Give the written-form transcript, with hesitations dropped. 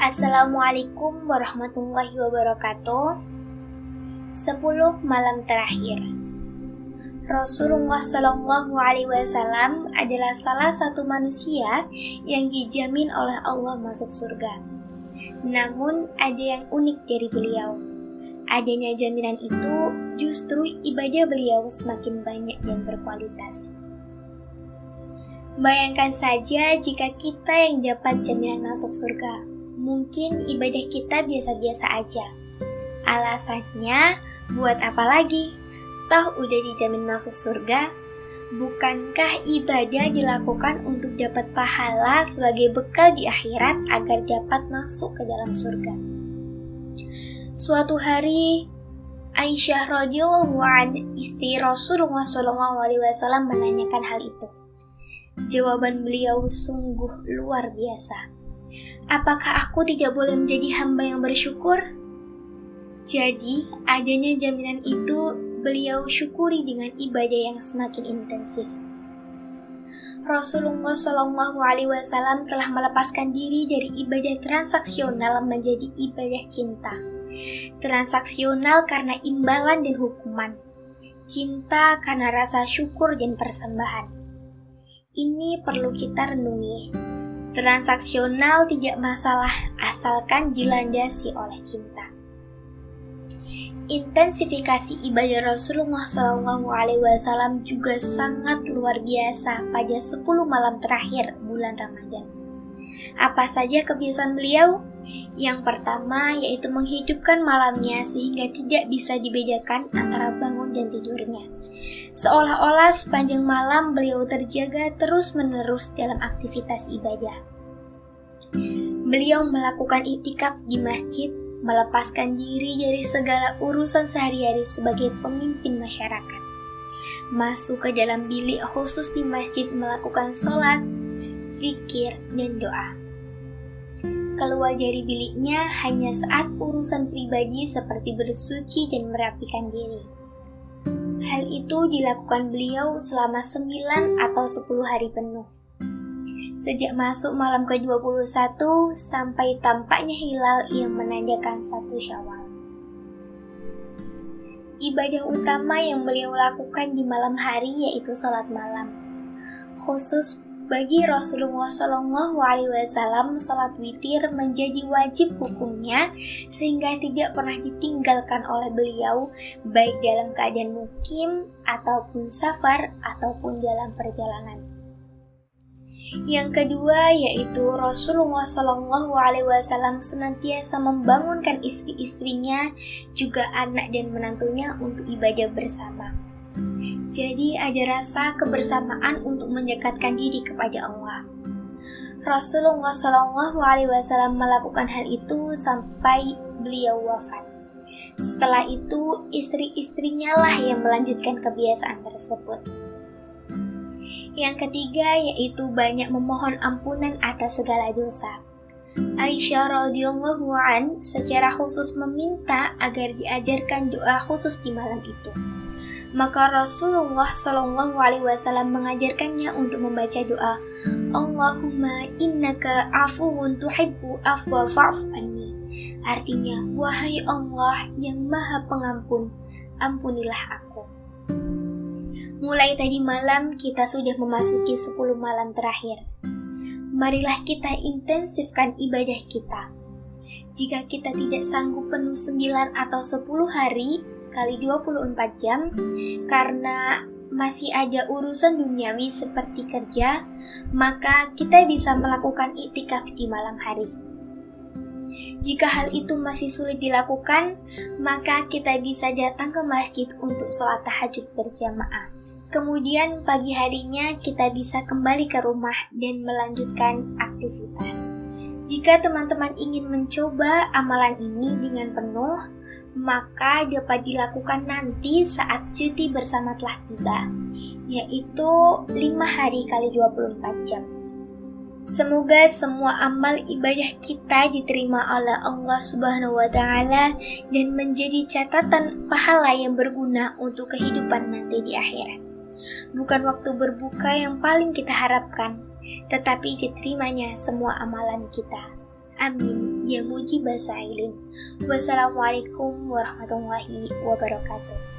Assalamualaikum warahmatullahi wabarakatuh. 10 malam terakhir. Rasulullah Shallallahu Alaihi Wasallam adalah salah satu manusia yang dijamin oleh Allah masuk surga. Namun ada yang unik dari beliau. Adanya jaminan itu justru ibadah beliau semakin banyak dan berkualitas. Bayangkan saja jika kita yang dapat jaminan masuk surga, mungkin ibadah kita biasa-biasa aja. Alasannya, buat apa lagi? Toh udah dijamin masuk surga. Bukankah ibadah dilakukan untuk dapat pahala sebagai bekal di akhirat agar dapat masuk ke dalam surga? Suatu hari, Aisyah radhiyallahu anha, istri Rasulullah SAW menanyakan hal itu. Jawaban beliau sungguh luar biasa. Apakah aku tidak boleh menjadi hamba yang bersyukur? Jadi, adanya jaminan itu beliau syukuri dengan ibadah yang semakin intensif. Rasulullah SAW telah melepaskan diri dari ibadah transaksional menjadi ibadah cinta. Transaksional karena imbalan dan hukuman. Cinta karena rasa syukur dan persembahan. Ini perlu kita renungi. Transaksional tidak masalah asalkan dilandasi oleh cinta. Intensifikasi ibadah Rasulullah SAW juga sangat luar biasa pada 10 malam terakhir bulan Ramadan. Apa saja kebiasaan beliau? Yang pertama yaitu menghidupkan malamnya sehingga tidak bisa dibedakan antara bangun dan tidurnya. Seolah-olah sepanjang malam beliau terjaga terus-menerus dalam aktivitas ibadah. Beliau melakukan iktikaf di masjid, melepaskan diri dari segala urusan sehari-hari sebagai pemimpin masyarakat. Masuk ke dalam bilik khusus di masjid melakukan sholat, zikir, dan doa. Keluar dari biliknya hanya saat urusan pribadi seperti bersuci dan merapikan diri. Hal itu dilakukan beliau selama 9 atau 10 hari penuh. Sejak masuk malam ke-21 sampai tampaknya hilal yang menandakan 1 Syawal. Ibadah utama yang beliau lakukan di malam hari yaitu sholat malam. Khusus bagi Rasulullah SAW, sholat witir menjadi wajib hukumnya sehingga tidak pernah ditinggalkan oleh beliau baik dalam keadaan mukim ataupun safar ataupun dalam perjalanan. Yang kedua yaitu Rasulullah SAW senantiasa membangunkan istri-istrinya juga anak dan menantunya untuk ibadah bersama. Jadi ada rasa kebersamaan untuk mendekatkan diri kepada Allah. Rasulullah SAW melakukan hal itu sampai beliau wafat. Setelah itu istri-istrinya lah yang melanjutkan kebiasaan tersebut. Yang ketiga yaitu banyak memohon ampunan atas segala dosa. Aisyah radhiyallahu anha secara khusus meminta agar diajarkan doa khusus di malam itu. Maka Rasulullah SAW mengajarkannya untuk membaca doa Allahumma innaka afuwun tuhibbu afwa fa'fu anni. Artinya, wahai Allah yang maha pengampun, ampunilah aku. Mulai tadi malam kita sudah memasuki 10 malam terakhir. Marilah kita intensifkan ibadah kita. Jika kita tidak sanggup penuh 9 atau 10 hari kali 24 jam karena masih ada urusan duniawi seperti kerja, maka kita bisa melakukan iktikaf di malam hari. Jika hal itu masih sulit dilakukan, maka kita bisa datang ke masjid untuk sholat tahajud berjamaah. Kemudian pagi harinya kita bisa kembali ke rumah dan melanjutkan aktivitas. Jika teman-teman ingin mencoba amalan ini dengan penuh, maka dapat dilakukan nanti saat cuti bersama telah tiba, yaitu 5 hari kali 24 jam. Semoga semua amal ibadah kita diterima oleh Allah Subhanahu wa Ta'ala dan menjadi catatan pahala yang berguna untuk kehidupan nanti di akhirat. Bukan waktu berbuka yang paling kita harapkan, tetapi diterimanya semua amalan kita. Amin. ya mujibas sa'ilin. Wassalamualaikum warahmatullahi wabarakatuh.